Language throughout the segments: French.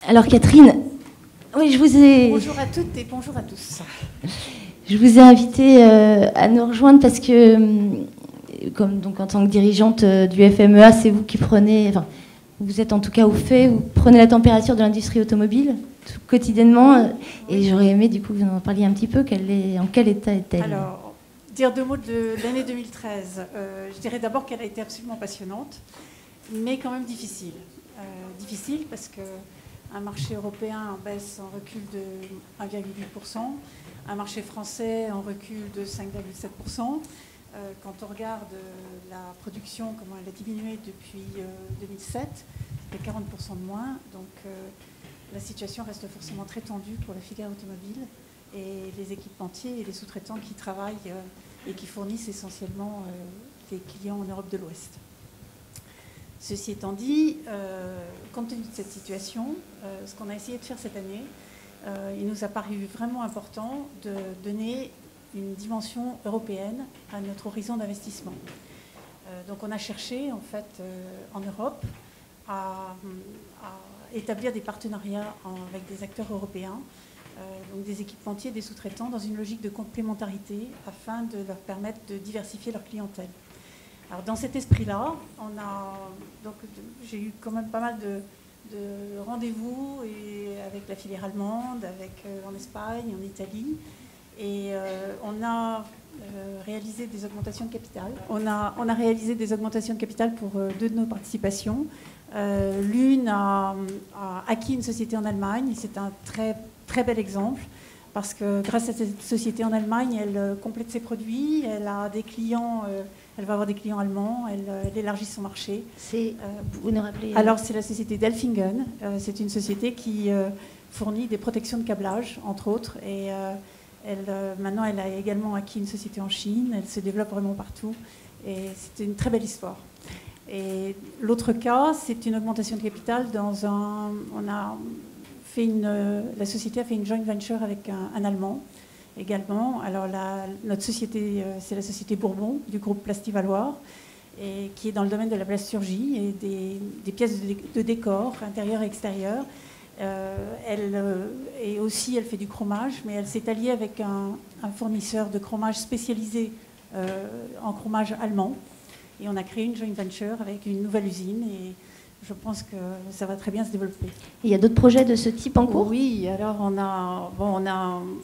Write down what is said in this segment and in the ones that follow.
Alors Catherine, oui, Bonjour à toutes et bonjour à tous. Je vous ai invité à nous rejoindre parce que, comme donc en tant que dirigeante du FMEA, c'est vous qui prenez, enfin, vous êtes en tout cas au fait, vous prenez la température de l'industrie automobile quotidiennement. Et j'aurais aimé du coup que vous en parliez un petit peu. En quel état est-elle? Alors, dire deux mots de l'année 2013. Je dirais d'abord qu'elle a été absolument passionnante, mais quand même difficile. Difficile parce que un marché européen en baisse, en recul de 1,8%, un marché français en recul de 5,7%. Quand on regarde la production, comment elle a diminué depuis 2007, c'était 40% de moins. Donc la situation reste forcément très tendue pour la filière automobile et les équipementiers et les sous-traitants qui travaillent et qui fournissent essentiellement les clients en Europe de l'Ouest. Ceci étant dit, compte tenu de cette situation, ce qu'on a essayé de faire cette année, il nous a paru vraiment important de donner une dimension européenne à notre horizon d'investissement. Donc on a cherché en fait en Europe à établir des partenariats avec des acteurs européens, donc des équipementiers, des sous-traitants, dans une logique de complémentarité afin de leur permettre de diversifier leur clientèle. Alors dans cet esprit-là, j'ai eu quand même pas mal de rendez-vous avec la filière allemande, en Espagne, en Italie, et on a réalisé des augmentations de capital. On a réalisé des augmentations de capital pour deux de nos participations. L'une a acquis une société en Allemagne, et c'est un très, très bel exemple, parce que grâce à cette société en Allemagne, elle complète ses produits, elle a des clients... Elle va avoir des clients allemands, elle élargit son marché. Vous nous rappelez Alors, c'est la société Delfingen. C'est une société qui fournit des protections de câblage, entre autres. Et maintenant, elle a également acquis une société en Chine. Elle se développe vraiment partout. Et c'est une très belle histoire. Et l'autre cas, c'est une augmentation de capital la société a fait une joint venture avec un Allemand. Également, alors notre société, c'est la société Bourbon du groupe Plastivaloir, et qui est dans le domaine de la plasturgie et des pièces de décor intérieur et extérieur. Et aussi, elle fait du chromage, mais elle s'est alliée avec un fournisseur de chromage spécialisé en chromage allemand, et on a créé une joint venture avec une nouvelle usine. Et je pense que ça va très bien se développer. Il y a d'autres projets de ce type en cours? Oui, alors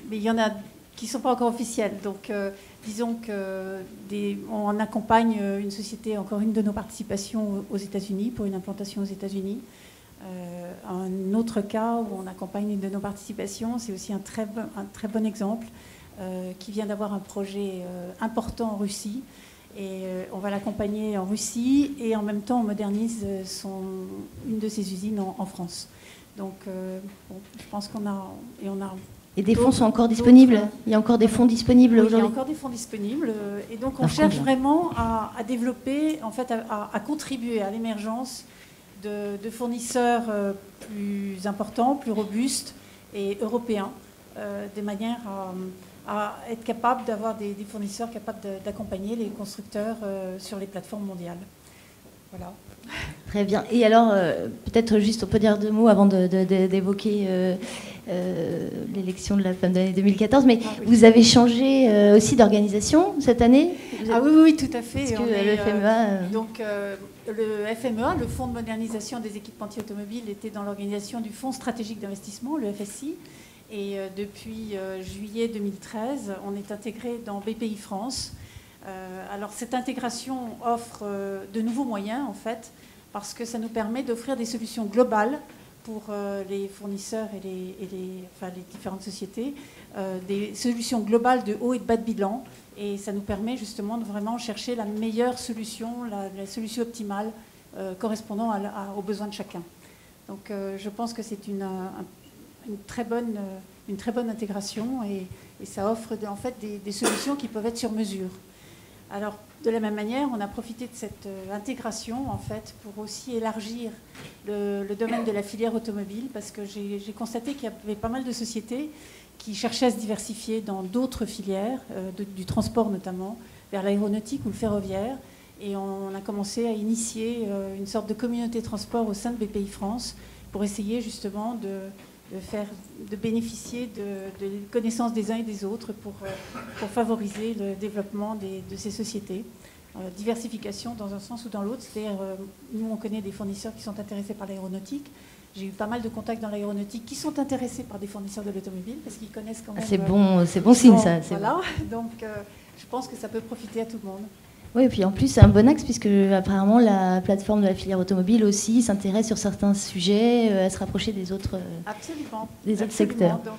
mais il y en a qui ne sont pas encore officiels. Donc, disons qu'on accompagne une société, encore une de nos participations aux États-Unis, pour une implantation aux États-Unis. Un autre cas où on accompagne une de nos participations, c'est aussi un très bon exemple, qui vient d'avoir un projet important en Russie. Et on va l'accompagner en Russie, et en même temps, on modernise une de ses usines en France. Donc, je pense qu'on a... Et des fonds sont encore disponibles? Il y a encore des fonds disponibles aujourd'hui? Il y a encore des fonds disponibles. Et donc, on cherche vraiment à développer, en fait, à contribuer à l'émergence de fournisseurs plus importants, plus robustes et européens, de manière à être capable d'avoir des fournisseurs capables d'accompagner les constructeurs sur les plateformes mondiales. Voilà. Très bien. Et alors, peut-être juste, on peut dire deux mots avant d'évoquer l'élection de la femme de l'année 2014, mais vous avez changé aussi d'organisation cette année? Oui, tout à fait. Parce que le FMEA... le FMEA, le Fonds de modernisation des équipementiers automobiles, était dans l'organisation du Fonds stratégique d'investissement, le FSI. Et depuis juillet 2013, on est intégré dans BPI France. Alors cette intégration offre de nouveaux moyens, en fait, parce que ça nous permet d'offrir des solutions globales pour les fournisseurs et les différentes sociétés, des solutions globales de haut et de bas de bilan. Et ça nous permet justement de vraiment chercher la meilleure solution, la solution optimale correspondant aux besoins de chacun. Donc je pense que c'est une très bonne intégration, et ça offre en fait des solutions qui peuvent être sur mesure. Alors, de la même manière, on a profité de cette intégration en fait pour aussi élargir le domaine de la filière automobile, parce que j'ai constaté qu'il y avait pas mal de sociétés qui cherchaient à se diversifier dans d'autres filières, du transport notamment, vers l'aéronautique ou le ferroviaire. Et on a commencé à initier une sorte de communauté de transport au sein de BPI France pour essayer justement de bénéficier de connaissances des uns et des autres pour favoriser le développement de ces sociétés. Diversification dans un sens ou dans l'autre, c'est-à-dire nous on connaît des fournisseurs qui sont intéressés par l'aéronautique. J'ai eu pas mal de contacts dans l'aéronautique qui sont intéressés par des fournisseurs de l'automobile parce qu'ils connaissent quand même. C'est bon signe ça. Voilà, donc je pense que ça peut profiter à tout le monde. Oui, et puis en plus c'est un bon axe puisque apparemment la plateforme de la filière automobile aussi s'intéresse sur certains sujets à se rapprocher des autres, secteurs. Donc,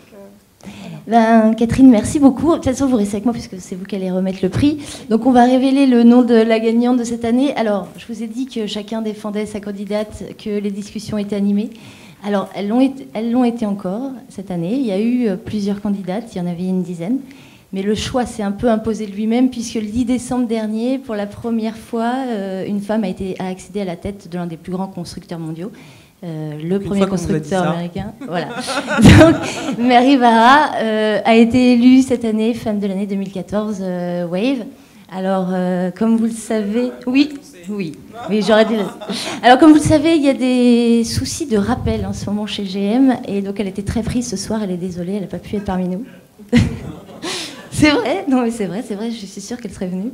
voilà. Catherine, merci beaucoup. De toute façon, vous restez avec moi puisque c'est vous qui allez remettre le prix. Donc on va révéler le nom de la gagnante de cette année. Alors, je vous ai dit que chacun défendait sa candidate, que les discussions étaient animées. Alors, elles l'ont été encore cette année. Il y a eu plusieurs candidates, il y en avait une dizaine. Mais le choix s'est un peu imposé de lui-même puisque le 10 décembre dernier, pour la première fois, une femme a accédé à la tête de l'un des plus grands constructeurs mondiaux. Le premier constructeur américain. Voilà. Donc, Mary Barra a été élue cette année, femme de l'année 2014, Wave. Alors, comme vous le savez... Oui, j'aurais dû... Alors, comme vous le savez, il y a des soucis de rappel en ce moment chez GM. Et donc, elle était très prise ce soir. Elle est désolée, elle n'a pas pu être parmi nous. C'est vrai, non mais c'est vrai, je suis sûre qu'elle serait venue.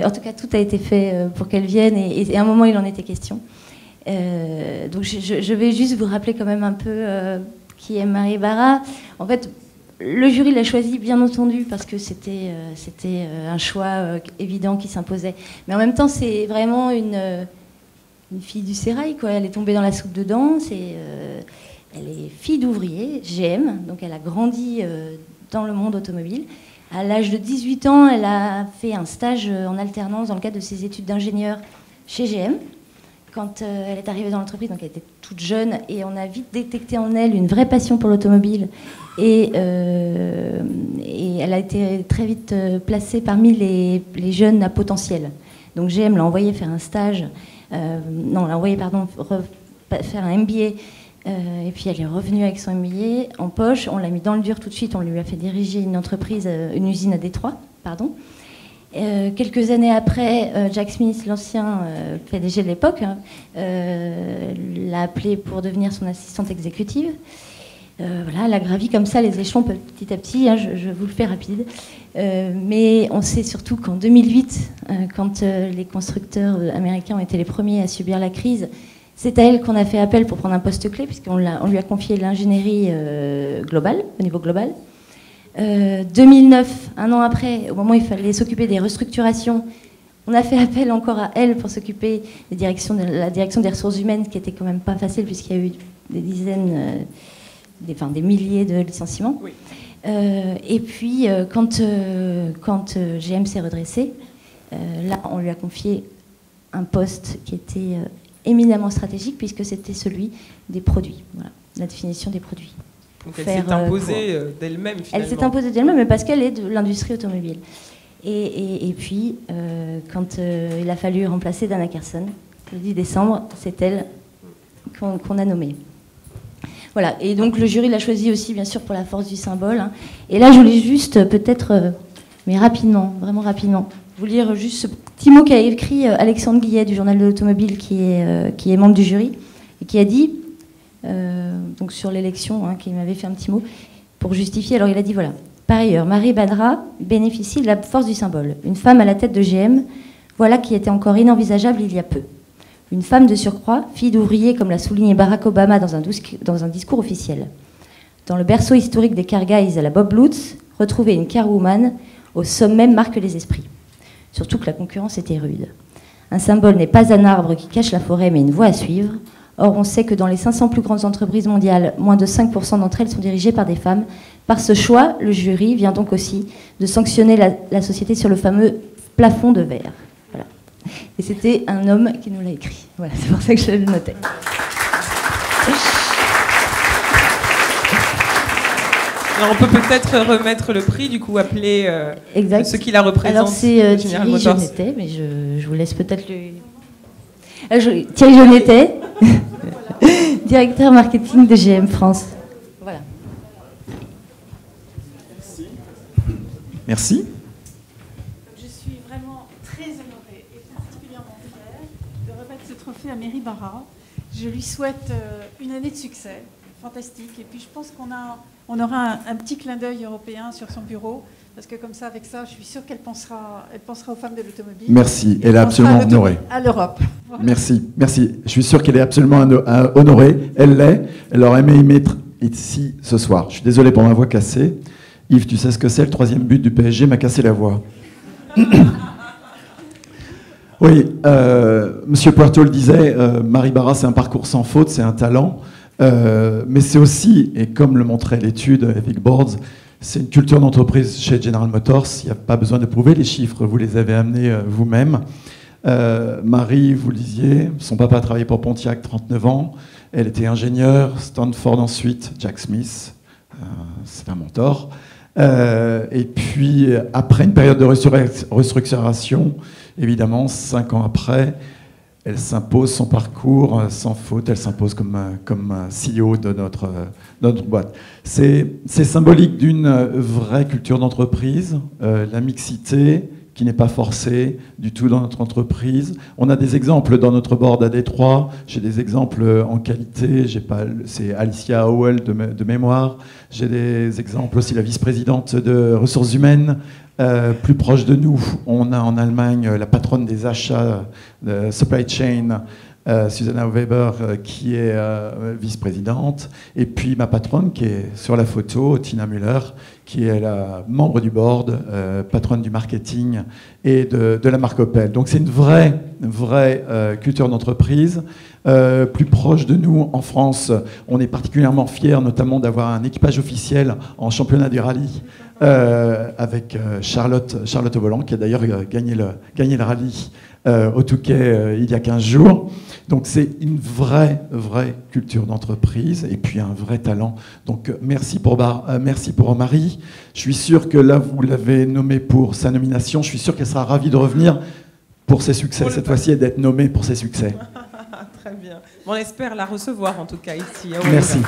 En tout cas, tout a été fait pour qu'elle vienne et à un moment, il en était question. Donc je vais juste vous rappeler quand même un peu qui est Mary Barra. En fait, le jury l'a choisie, bien entendu, parce que c'était un choix évident qui s'imposait. Mais en même temps, c'est vraiment une fille du sérail, quoi. Elle est tombée dans la soupe dedans. Elle est fille d'ouvrier, GM, donc elle a grandi dans le monde automobile. À l'âge de 18 ans, elle a fait un stage en alternance dans le cadre de ses études d'ingénieur chez GM. Quand elle est arrivée dans l'entreprise, donc elle était toute jeune, et on a vite détecté en elle une vraie passion pour l'automobile. Et elle a été très vite placée parmi les jeunes à potentiel. Donc GM l'a envoyée faire un stage, faire un MBA. Et puis elle est revenue avec son MBA en poche. On l'a mis dans le dur tout de suite. On lui a fait diriger une usine à Détroit, pardon. Quelques années après, Jack Smith, l'ancien PDG de l'époque, l'a appelée pour devenir son assistante exécutive. Voilà, elle a gravi comme ça les échelons petit à petit, hein, je vous le fais rapide. Mais on sait surtout qu'en 2008, quand les constructeurs américains ont été les premiers à subir la crise, c'est à elle qu'on a fait appel pour prendre un poste clé, puisqu'on lui a confié l'ingénierie globale, au niveau global. 2009, un an après, au moment où il fallait s'occuper des restructurations, on a fait appel encore à elle pour s'occuper de la direction des ressources humaines, qui était quand même pas facile puisqu'il y a eu des dizaines, des milliers de licenciements. Oui. Et puis, quand GM s'est redressé, là, on lui a confié un poste qui était éminemment stratégique puisque c'était celui des produits, voilà, la définition des produits. Donc elle s'est imposée d'elle-même finalement. Elle s'est imposée d'elle-même, mais parce qu'elle est de l'industrie automobile. Et puis, quand il a fallu remplacer Dana Carson, le 10 décembre, c'est elle qu'on a nommée. Voilà, et donc le jury l'a choisie aussi, bien sûr, pour la force du symbole. Hein. Et là, je voulais juste, peut-être, mais rapidement, vraiment rapidement, vous lire juste ce petit mot qu'a écrit Alexandre Guillet du Journal de l'Automobile, qui est membre du jury, et qui a dit... donc sur l'élection, hein, qui m'avait fait un petit mot pour justifier. Alors il a dit voilà. Par ailleurs, Mary Barra bénéficie de la force du symbole. Une femme à la tête de GM, voilà qui était encore inenvisageable il y a peu. Une femme de surcroît, fille d'ouvrier comme l'a souligné Barack Obama dans un discours officiel. Dans le berceau historique des car guys à la Bob Lutz, retrouver une carwoman au sommet marque les esprits. Surtout que la concurrence était rude. Un symbole n'est pas un arbre qui cache la forêt, mais une voie à suivre. Or, on sait que dans les 500 plus grandes entreprises mondiales, moins de 5% d'entre elles sont dirigées par des femmes. Par ce choix, le jury vient donc aussi de sanctionner la société sur le fameux plafond de verre. Voilà. Et c'était un homme qui nous l'a écrit. Voilà, c'est pour ça que je le notais. Alors, on peut peut-être remettre le prix, du coup, appeler ceux qui la représentent. Alors, c'est Thierry Jeunetet, mais je vous laisse peut-être lui... Thierry Jeunetet, directeur marketing de GM France. Voilà. Merci. Je suis vraiment très honorée et particulièrement fière de remettre ce trophée à Mary Barra, Je lui souhaite une année de succès, fantastique. Et puis je pense on aura un petit clin d'œil européen sur son bureau, parce que comme ça, avec ça, je suis sûre qu'elle pensera aux femmes de l'automobile. Merci, elle est absolument honorée. À l'Europe. Voilà. Merci, merci. Je suis sûr qu'elle est absolument honorée. Elle l'est. Elle aurait aimé y mettre ici ce soir. Je suis désolé pour ma voix cassée. Yves, tu sais ce que c'est? Le 3e but du PSG m'a cassé la voix. Oui, Monsieur Puerto le disait, Marie Barra, c'est un parcours sans faute, c'est un talent, mais c'est aussi, et comme le montrait l'étude avec Boards, c'est une culture d'entreprise chez General Motors. Il n'y a pas besoin de prouver les chiffres, vous les avez amenés vous-même. Marie, vous le disiez, son papa a travaillé pour Pontiac 39 ans, elle était ingénieure, Stanford ensuite, Jack Smith, c'est un mentor. Et puis, après une période de restructuration, évidemment, 5 ans après, elle s'impose son parcours sans faute, elle s'impose comme CEO de notre boîte. C'est symbolique d'une vraie culture d'entreprise, la mixité qui n'est pas forcée du tout dans notre entreprise. On a des exemples dans notre board à Détroit, j'ai des exemples en qualité, c'est Alicia Howell de mémoire, j'ai des exemples aussi, la vice-présidente de ressources humaines. Plus proche de nous, on a en Allemagne la patronne des achats de supply chain, Susanna Weber, qui est vice-présidente, et puis ma patronne qui est sur la photo, Tina Müller, qui est la membre du board, patronne du marketing et de la marque Opel. Donc c'est une vraie culture d'entreprise. Plus proche de nous, en France, on est particulièrement fiers notamment d'avoir un équipage officiel en championnat du rallye avec Charlotte au volant, qui a d'ailleurs gagné le rallye au Touquet il y a 15 jours. Donc c'est une vraie culture d'entreprise et puis un vrai talent. Donc merci pour Marie. Je suis sûr que là, vous l'avez nommée pour sa nomination. Je suis sûr qu'elle sera ravie de revenir pour ses succès cette fois-ci et d'être nommée pour ses succès. Très bien. On espère la recevoir en tout cas ici. Merci.